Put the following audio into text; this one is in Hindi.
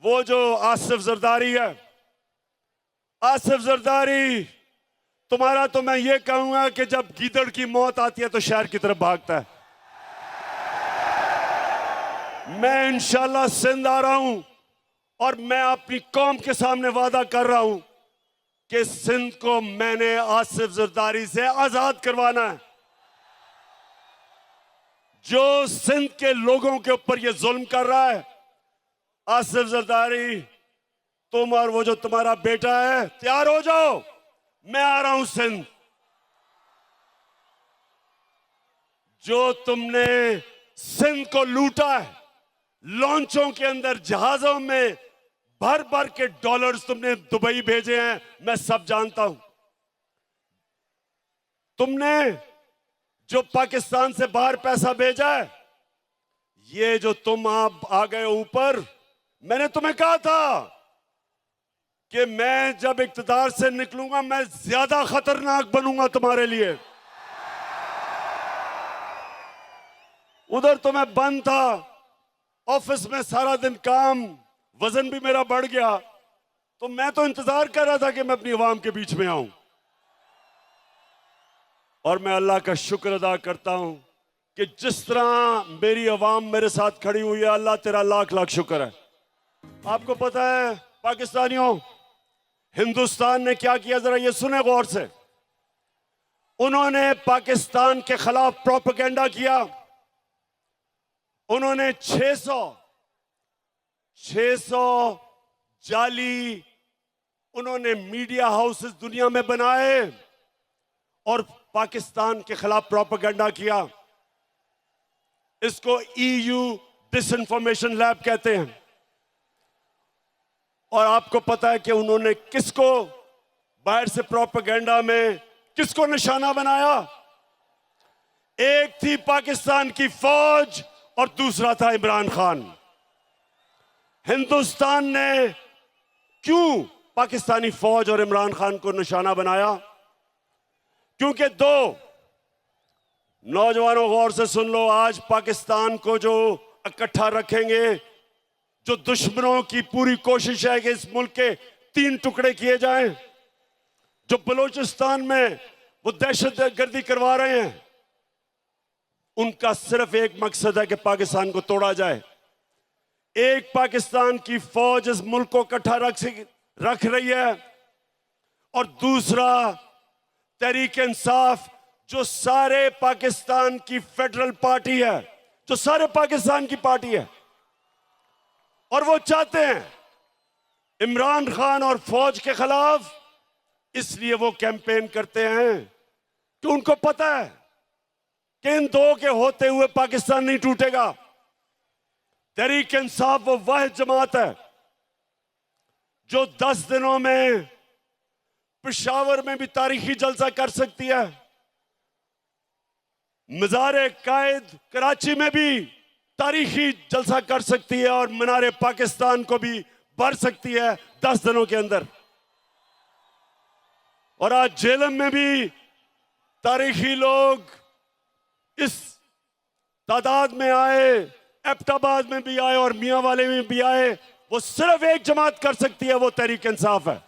वो जो आसिफ जरदारी है, आसिफ जरदारी, तुम्हारा तो मैं ये कहूंगा कि जब गीदड़ की मौत आती है तो शहर की तरफ भागता है। मैं इंशाल्लाह सिंध आ रहा हूं और मैं अपनी कौम के सामने वादा कर रहा हूं कि सिंध को मैंने आसिफ जरदारी से आजाद करवाना है। जो सिंध के लोगों के ऊपर ये जुल्म कर रहा है, आसिफ जरदारी, तुम और वो जो तुम्हारा बेटा है, तैयार हो जाओ, मैं आ रहा हूं सिंध। जो तुमने सिंध को लूटा है, लॉन्चों के अंदर जहाजों में भर भर के डॉलर्स तुमने दुबई भेजे हैं, मैं सब जानता हूं। तुमने जो पाकिस्तान से बाहर पैसा भेजा है, ये जो तुम आप आ गए ऊपर, मैंने तुम्हें कहा था कि मैं जब इक्तदार से निकलूंगा मैं ज्यादा खतरनाक बनूंगा तुम्हारे लिए। उधर तो मैं बंद था, ऑफिस में सारा दिन काम, वजन भी मेरा बढ़ गया, तो मैं तो इंतजार कर रहा था कि मैं अपनी आवाम के बीच में आऊं। और मैं अल्लाह का शुक्र अदा करता हूं कि जिस तरह मेरी आवाम मेरे साथ खड़ी हुई है, अल्लाह तेरा लाख लाख शुक्र है। आपको पता है पाकिस्तानियों, हिंदुस्तान ने क्या किया, जरा ये सुने गौर से। उन्होंने पाकिस्तान के खिलाफ प्रोपेगेंडा किया। उन्होंने 600 जाली उन्होंने मीडिया हाउसेस दुनिया में बनाए और पाकिस्तान के खिलाफ प्रोपेगेंडा किया। इसको EU डिसइंफॉर्मेशन लैब कहते हैं। और आपको पता है कि उन्होंने किसको बाहर से प्रोपेगेंडा में किसको निशाना बनाया? एक थी पाकिस्तान की फौज और दूसरा था इमरान खान। हिंदुस्तान ने क्यों पाकिस्तानी फौज और इमरान खान को निशाना बनाया? क्योंकि दो नौजवानों, गौर से सुन लो, आज पाकिस्तान को जो इकट्ठा रखेंगे, जो दुश्मनों की पूरी कोशिश है कि इस मुल्क के 3 टुकड़े किए जाएं, जो बलूचिस्तान में वो दहशतगर्दी करवा रहे हैं, उनका सिर्फ एक मकसद है कि पाकिस्तान को तोड़ा जाए। एक पाकिस्तान की फौज इस मुल्क को इकट्ठा रख रही है और दूसरा तहरीक इंसाफ, जो सारे पाकिस्तान की फेडरल पार्टी है, जो सारे पाकिस्तान की पार्टी है, और वो चाहते हैं इमरान खान और फौज के खिलाफ। इसलिए वो कैंपेन करते हैं कि उनको पता है कि इन दो के होते हुए पाकिस्तान नहीं टूटेगा। तहरीक इंसाफ वो वह जमात है जो 10 दिनों में पेशावर में भी तारीखी जलसा कर सकती है, मज़ार कायद कराची में भी तारीखी जलसा कर सकती है और मीनार पाकिस्तान को भी भर सकती है 10 दिनों के अंदर। और आज झेलम में भी तारीखी लोग इस तादाद में आए, एबटाबाद में भी आए और मियां वाले में भी आए। वो सिर्फ एक जमात कर सकती है, वो तहरीक इंसाफ है।